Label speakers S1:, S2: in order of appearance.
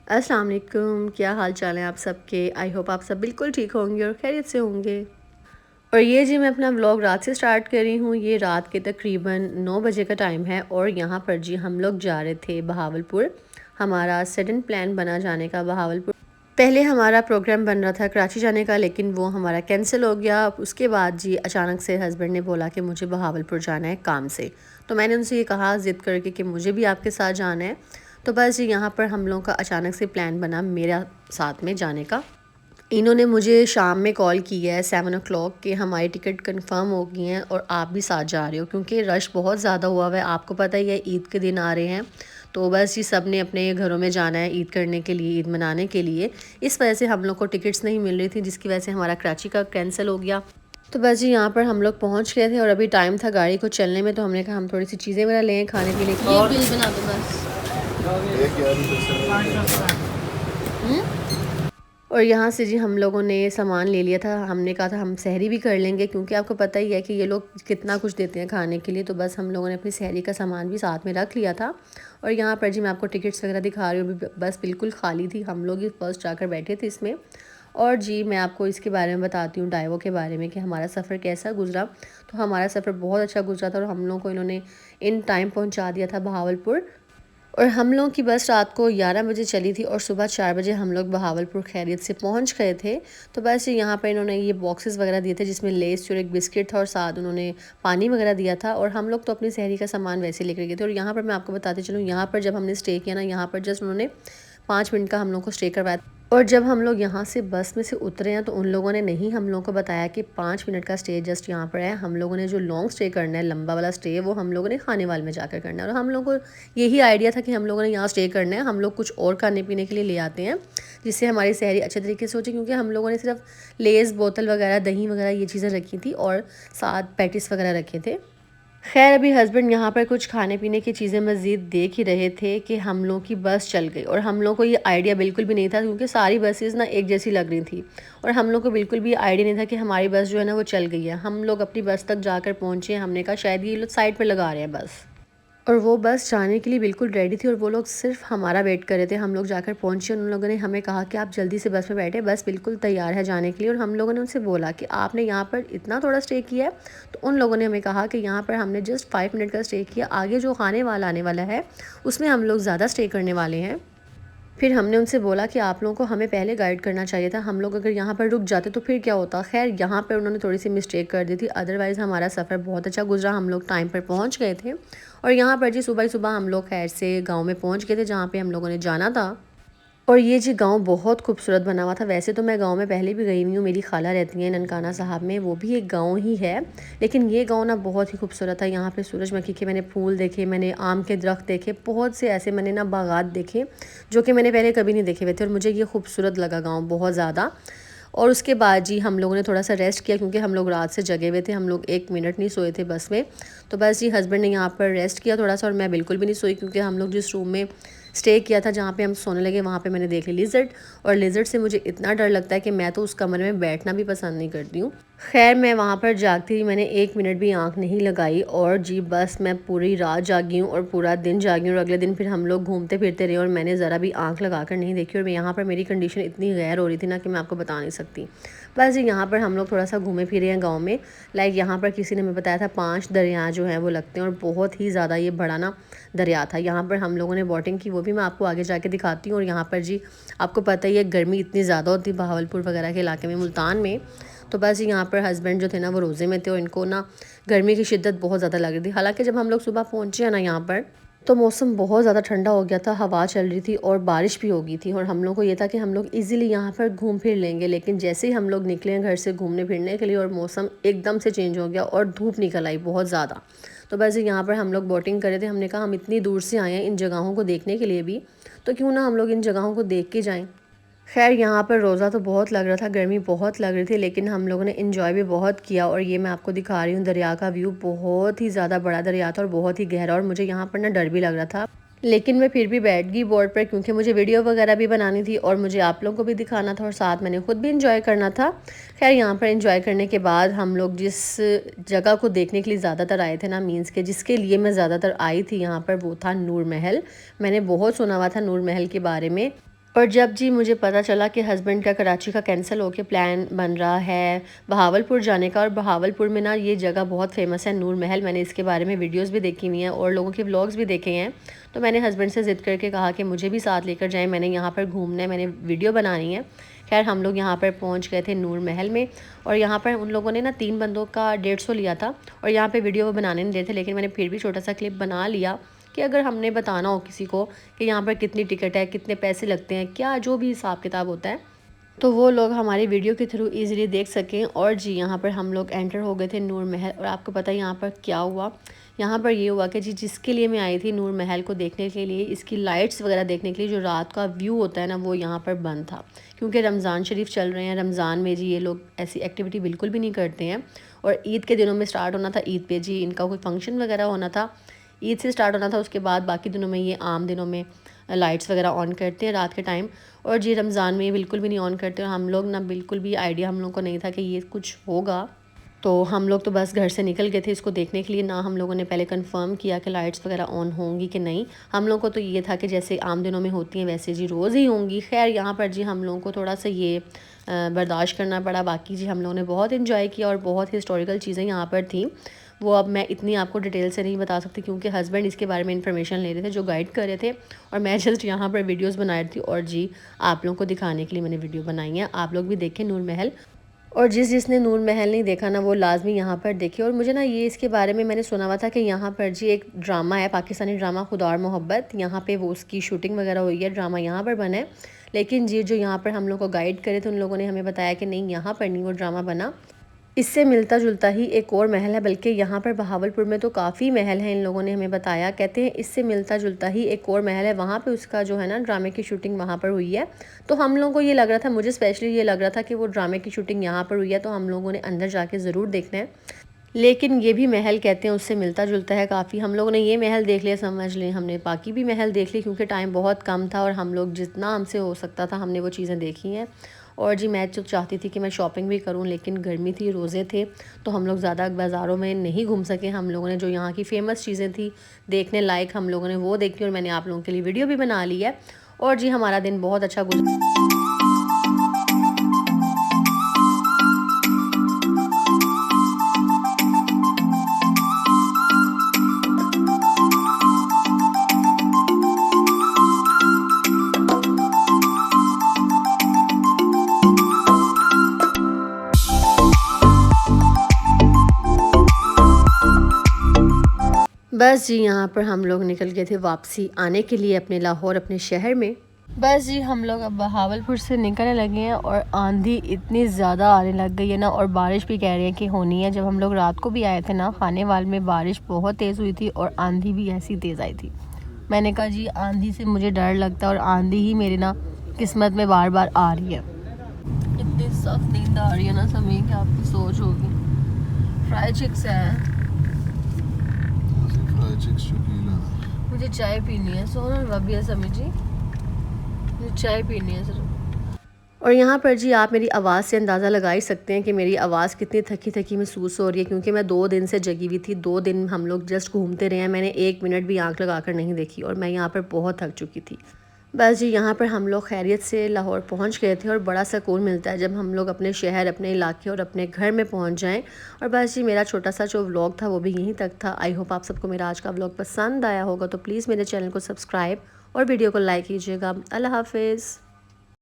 S1: अस्सलाम वालेकुम, क्या हाल चाल है आप सबके। आई होप आप सब बिल्कुल ठीक होंगे और खैरियत से होंगे। और ये जी मैं अपना व्लॉग रात से स्टार्ट कर रही हूँ। ये रात के तकरीबन 9 बजे का टाइम है और यहाँ पर जी हम लोग जा रहे थे बहावलपुर। हमारा सडन प्लान बना जाने का बहावलपुर। पहले हमारा प्रोग्राम बन रहा था कराची जाने का, लेकिन वो हमारा कैंसिल हो गया। उसके बाद जी अचानक से हस्बैंड ने बोला कि मुझे बहावलपुर जाना है काम से। तो मैंने उनसे ये कहा ज़िद करके कि मुझे भी आपके साथ जाना है। तो बस जी यहाँ पर हम लोगों का अचानक से प्लान बना मेरा साथ में जाने का। इन्होंने मुझे शाम में कॉल किया है 7 o'clock कि हमारी टिकट कंफर्म हो गई हैं और आप भी साथ जा रहे हो, क्योंकि रश बहुत ज़्यादा हुआ हुआ है। आपको पता ही है ईद के दिन आ रहे हैं, तो बस ये सब ने अपने घरों में जाना है ईद करने के लिए, ईद मनाने के लिए। इस वजह से हम लोग को टिकट्स नहीं मिल रही थी, जिसकी वजह से हमारा कराची का कैंसिल हो गया। तो बस जी यहाँ पर हम लोग पहुँच गए थे और अभी टाइम था गाड़ी को चलने में, तो हमने कहा हम थोड़ी सी चीज़ें वगैरह लें खाने पीने की। ये बिल बना दो बस। और यहाँ से जी हम लोगों ने सामान ले लिया था। हमने कहा था हम सहरी भी कर लेंगे, क्योंकि आपको पता ही है कि ये लोग कितना कुछ देते हैं खाने के लिए। तो बस हम लोगों ने अपनी सहरी का सामान भी साथ में रख लिया था। और यहाँ पर जी मैं आपको टिकट्स वगैरह दिखा रही हूँ। बस बिल्कुल खाली थी, हम लोग ही फर्स्ट जाकर बैठे थे इसमें। और जी मैं आपको इसके बारे में बताती हूँ, डाइवो के बारे में, कि हमारा सफ़र कैसा गुजरा। तो हमारा सफ़र बहुत अच्छा गुजरा था और हम लोगों को इन्होंने इन टाइम पहुँचा दिया था बहावलपुर। और हम लोगों की बस रात को 11 बजे चली थी और सुबह 4 बजे हम लोग बहावलपुर खैरियत से पहुंच गए थे। तो बस यहाँ पे इन्होंने ये बॉक्सेस वगैरह दिए थे, जिसमें लेस और एक बिस्किट था और साथ उन्होंने पानी वगैरह दिया था। और हम लोग तो अपनी सहरी का सामान वैसे लेकर गए थे। और यहाँ पर मैं आपको बताते चलूँ, यहाँ पर जब हमने स्टे किया ना, यहाँ पर जस्ट उन्होंने 5 मिनट का हम लोग को स्टे करवाया। और जब हम लोग यहाँ से बस में से उतरे हैं, तो उन लोगों ने नहीं हम लोगों को बताया कि 5 मिनट का स्टे जस्ट यहाँ पर है। हम लोगों ने जो लॉन्ग स्टे करना है, लंबा वाला स्टे, वो हम लोगों ने खानेवाल में जाकर करना है। और हम लोगों को यही आइडिया था कि हम लोगों ने यहाँ स्टे करना है, हम लोग कुछ और खाने पीने के लिए ले आते हैं, जिससे हमारी सहरी अच्छे तरीके से हो जाए। क्योंकि हम लोगों ने सिर्फ लेज़ बोतल वगैरह, दही वगैरह ये चीज़ें रखी थी और साथ पैटिस वगैरह रखे थे। खैर अभी हस्बैंड यहाँ पर कुछ खाने पीने की चीज़ें मज़ीद देख ही रहे थे कि हम लोग की बस चल गई। और हम लोग को ये आइडिया बिल्कुल भी नहीं था, क्योंकि सारी बसेस ना एक जैसी लग रही थी। और हम लोग को बिल्कुल भी आइडिया नहीं था कि हमारी बस जो है ना वो चल गई है। हम लोग अपनी बस तक जाकर पहुँचे, हमने कहा शायद ये लोग साइड पर लगा रहे हैं बस। और वो बस जाने के लिए बिल्कुल रेडी थी और वो लोग सिर्फ हमारा वेट कर रहे थे। हम लोग जाकर पहुंचे, उन लोगों ने हमें कहा कि आप जल्दी से बस में बैठे, बस बिल्कुल तैयार है जाने के लिए। और हम लोगों ने उनसे बोला कि आपने यहाँ पर इतना थोड़ा स्टे किया है। तो उन लोगों ने हमें कहा कि यहाँ पर हमने जस्ट 5 मिनट का स्टे किया, आगे जो खाने वाला आने वाला है उसमें हम लोग ज़्यादा स्टे करने वाले हैं। फिर हमने उनसे बोला कि आप लोगों को हमें पहले गाइड करना चाहिए था, हम लोग अगर यहाँ पर रुक जाते तो फिर क्या होता। खैर यहाँ पर उन्होंने थोड़ी सी मिस्टेक कर दी थी, अदरवाइज़ हमारा सफ़र बहुत अच्छा गुजरा, हम लोग टाइम पर पहुँच गए थे। और यहाँ पर जी सुबह ही सुबह हम लोग खैर से गांव में पहुँच गए थे, जहाँ पे हम लोगों ने जाना था। और ये जी गांव बहुत खूबसूरत बना हुआ था। वैसे तो मैं गांव में पहले भी गई हुई हूँ, मेरी खाला रहती हैं ननकाना साहब में, वो भी एक गांव ही है। लेकिन ये गांव ना बहुत ही खूबसूरत था। यहाँ पे सूरजमुखी के मैंने फूल देखे, मैंने आम के दरख्त देखे, बहुत से ऐसे मैंने ना बागात देखे जो कि मैंने पहले कभी नहीं देखे हुए थे। और मुझे ये खूबसूरत लगा गाँव बहुत ज़्यादा। और उसके बाद जी हम लोगों ने थोड़ा सा रेस्ट किया, क्योंकि हम लोग रात से जगे हुए थे, हम लोग 1 मिनट नहीं सोए थे बस में। तो बस जी हस्बैंड ने यहाँ पर रेस्ट किया थोड़ा सा, और मैं बिल्कुल भी नहीं सोई, क्योंकि हम लोग जिस रूम में स्टे किया था, जहाँ पे हम सोने लगे, वहाँ पे मैंने देख ली लिजर्ड। और लिजर्ड से मुझे इतना डर लगता है कि मैं तो उस कमरे में बैठना भी पसंद नहीं करती हूँ। खैर मैं वहाँ पर जागती रही, मैंने 1 मिनट भी आँख नहीं लगाई। और जी बस मैं पूरी रात जागी हूँ और पूरा दिन जागी हूँ। और अगले दिन फिर हम लोग घूमते फिरते रहे और मैंने ज़रा भी आँख लगा कर नहीं देखी। और यहाँ पर मेरी कंडीशन इतनी गैर हो रही थी ना कि मैं आपको बता नहीं सकती। बस जी यहाँ पर हम लोग थोड़ा सा घूमे फिरे हैं गाँव में। लाइक यहाँ पर किसी ने हमें बताया था 5 दरिया जो हैं वो लगते हैं, और बहुत ही ज़्यादा ये बड़ा ना दरिया था। यहाँ पर हम लोगों ने बोटिंग की, वो भी मैं आपको आगे जाके दिखाती हूँ। और यहाँ पर जी आपको पता ही है गर्मी इतनी ज़्यादा होती है बहावलपुर वगैरह के इलाके में, मुल्तान में। तो बस यहाँ पर हस्बैंड जो थे ना वो रोज़े में थे और इनको ना गर्मी की शिद्दत बहुत ज़्यादा लग रही थी। हालांकि जब हम लोग सुबह पहुँचे हैं ना यहाँ पर, तो मौसम बहुत ज़्यादा ठंडा हो गया था, हवा चल रही थी और बारिश भी हो गई थी। और हम लोग को ये था कि हम लोग इजीली यहाँ पर घूम फिर लेंगे। लेकिन जैसे ही हम लोग निकले हैं घर से घूमने फिरने के लिए, और मौसम एकदम से चेंज हो गया और धूप निकल आई बहुत ज़्यादा। तो बस यहाँ पर हम लोग बोटिंग कर रहे थे। हमने कहा हम इतनी दूर से आए हैं इन जगहों को देखने के लिए भी, तो क्यों ना हम लोग इन जगहों को देख के जाएँ। खैर यहाँ पर रोज़ा तो बहुत लग रहा था, गर्मी बहुत लग रही थी, लेकिन हम लोगों ने इन्जॉय भी बहुत किया। और ये मैं आपको दिखा रही हूँ दरिया का व्यू, बहुत ही ज़्यादा बड़ा दरिया था और बहुत ही गहरा। और मुझे यहाँ पर ना डर भी लग रहा था, लेकिन मैं फिर भी बैठ गई बोर्ड पर, क्योंकि मुझे वीडियो वगैरह भी बनानी थी और मुझे आप लोगों को भी दिखाना था और साथ मैंने खुद भी इंजॉय करना था। खैर यहाँ पर इंजॉय करने के बाद हम लोग जिस जगह को देखने के लिए ज़्यादातर आए थे ना, मीन्स के जिसके लिए मैं ज़्यादातर आई थी यहाँ पर, वो था नूर महल। मैंने बहुत सुना हुआ था नूर महल के बारे में। और जब जी मुझे पता चला कि हस्बैंड का कराची का कैंसिल होके प्लान बन रहा है बहावलपुर जाने का, और बहावलपुर में ना ये जगह बहुत फेमस है नूर महल, मैंने इसके बारे में वीडियोस भी देखी हुई हैं और लोगों के व्लॉग्स भी देखे हैं। तो मैंने हस्बैंड से ज़िद करके कहा कि मुझे भी साथ लेकर जाएं, मैंने यहाँ पर घूमना है, मैंने वीडियो बनानी है। खैर हम लोग यहाँ पर पहुँच गए थे नूर महल में, और यहाँ पर उन लोगों ने ना 3 बंदों का 150 लिया था, और यहाँ पर वीडियो बनाने नहीं देते, लेकिन मैंने फिर भी छोटा सा क्लिप बना लिया कि अगर हमने बताना हो किसी को कि यहाँ पर कितनी टिकट है, कितने पैसे लगते हैं, क्या जो भी हिसाब किताब होता है, तो वो लोग हमारी वीडियो के थ्रू इजीली देख सकें। और जी यहाँ पर हम लोग एंटर हो गए थे नूर महल, और आपको पता है यहाँ पर क्या हुआ। यहाँ पर ये हुआ कि जी जिसके लिए मैं आई थी नूर महल को देखने के लिए, इसकी लाइट्स वगैरह देखने के लिए, जो रात का व्यू होता है ना, वो यहाँ पर बंद था, क्योंकि रमज़ान शरीफ चल रहे हैं। रमज़ान में जी ये लोग ऐसी एक्टिविटी बिल्कुल भी नहीं करते हैं, और ईद के दिनों में स्टार्ट होना था, ईद पे जी इनका कोई फंक्शन वगैरह होना था, ईद से स्टार्ट होना था, उसके बाद बाकी दिनों में ये आम दिनों में लाइट्स वगैरह ऑन करते हैं रात के टाइम, और जी रमज़ान में ये बिल्कुल भी नहीं ऑन करते। और हम लोग ना बिल्कुल भी आइडिया हम लोग को नहीं था कि ये कुछ होगा, तो हम लोग तो बस घर से निकल गए थे इसको देखने के लिए। ना हम लोगों ने पहले कंफर्म किया कि लाइट्स वगैरह ऑन होंगी कि नहीं, हम लोग को तो ये था कि जैसे आम दिनों में होती हैं वैसे जी रोज़ ही होंगी। खैर यहाँ पर जी हम लोगों को थोड़ा सा ये बर्दाश्त करना पड़ा। बाकी जी हम लोगों ने बहुत इन्जॉय किया, और बहुत हिस्टोरिकल चीज़ें यहाँ पर थी, वो अब मैं इतनी आपको डिटेल से नहीं बता सकती, क्योंकि हस्बैंड इसके बारे में इन्फॉर्मेशन ले रहे थे, जो गाइड कर रहे थे, और मैं जस्ट यहाँ पर वीडियोस बना रही थी। और जी आप लोगों को दिखाने के लिए मैंने वीडियो बनाई है, आप लोग भी देखें नूर महल। और जिसने नूर महल नहीं देखा ना, वो लाजमी यहाँ पर देखे। और मुझे ना ये इसके बारे में मैंने सुना हुआ था कि यहाँ पर जी एक ड्रामा है, पाकिस्तानी ड्रामा खुदा और मोहब्बत, यहाँ पे वो उसकी शूटिंग वगैरह हुई है, ड्रामा यहाँ पर बना है। लेकिन जी जो यहाँ पर हम लोग को गाइड करे थे, उन लोगों ने हमें बताया कि नहीं, यहाँ पर नहीं वो ड्रामा बना, इससे मिलता जुलता ही एक और महल है, बल्कि यहाँ पर बहावलपुर में तो काफ़ी महल हैं, इन लोगों ने हमें बताया। कहते हैं इससे मिलता जुलता ही एक और महल है, वहाँ पे उसका जो है ना ड्रामे की शूटिंग वहाँ पर हुई है। तो हम लोगों को ये लग रहा था, मुझे स्पेशली ये लग रहा था कि वो ड्रामे की शूटिंग यहाँ पर हुई है, तो हम लोगों ने अंदर जाके ज़रूर देखना है। लेकिन ये भी महल कहते हैं उससे मिलता जुलता है काफ़ी। हम लोगों ने ये महल देख लिया, समझ लें हमने बाकी भी महल देख लिए, क्योंकि टाइम बहुत कम था और हम लोग जितना हमसे हो सकता था हमने वो चीज़ें देखी हैं। और जी मैं तो चाहती थी कि मैं शॉपिंग भी करूं, लेकिन गर्मी थी, रोज़े थे, तो हम लोग ज़्यादा बाज़ारों में नहीं घूम सके। हम लोगों ने जो यहाँ की फ़ेमस चीज़ें थी देखने लायक, हम लोगों ने वो देखी, और मैंने आप लोगों के लिए वीडियो भी बना ली है। और जी हमारा दिन बहुत अच्छा गुजरा। बस जी यहाँ पर हम लोग निकल गए थे वापसी आने के लिए अपने लाहौर, अपने शहर में। बस जी हम लोग अब बहावलपुर से निकलने लगे हैं, और आंधी इतनी ज़्यादा आने लग गई है ना, और बारिश भी कह रहे हैं कि होनी है। जब हम लोग रात को भी आए थे ना खानेवाल में, बारिश बहुत तेज़ हुई थी, और आंधी भी ऐसी तेज़ आई थी। मैंने कहा जी आंधी से मुझे डर लगता है, और आंधी ही मेरी ना किस्मत में बार बार आ रही है। इतनी सख्त नींद आ रही है ना समय कि आपकी सोच होगी। फ्राई चिक्स है, मुझे चाय पीनी है, सोनल रबिया समझी, मुझे चाय पीनी है सिर्फ। और यहाँ पर जी आप मेरी आवाज़ से अंदाज़ा लगा ही सकते हैं कि मेरी आवाज़ कितनी थकी थकी महसूस हो रही है, क्योंकि मैं 2 दिन से जगी हुई थी। 2 दिन हम लोग जस्ट घूमते रहे हैं, मैंने 1 मिनट भी आंख लगा कर नहीं देखी, और मैं यहाँ पर बहुत थक चुकी थी। बस जी यहाँ पर हम लोग खैरियत से लाहौर पहुँच गए थे, और बड़ा सुकून मिलता है जब हम लोग अपने शहर, अपने इलाके और अपने घर में पहुँच जाएं। और बस जी मेरा छोटा सा जो व्लॉग था वो भी यहीं तक था। आई होप आप सबको मेरा आज का व्लॉग पसंद आया होगा, तो प्लीज़ मेरे चैनल को सब्सक्राइब और वीडियो को लाइक कीजिएगा। अल्लाह हाफिज़।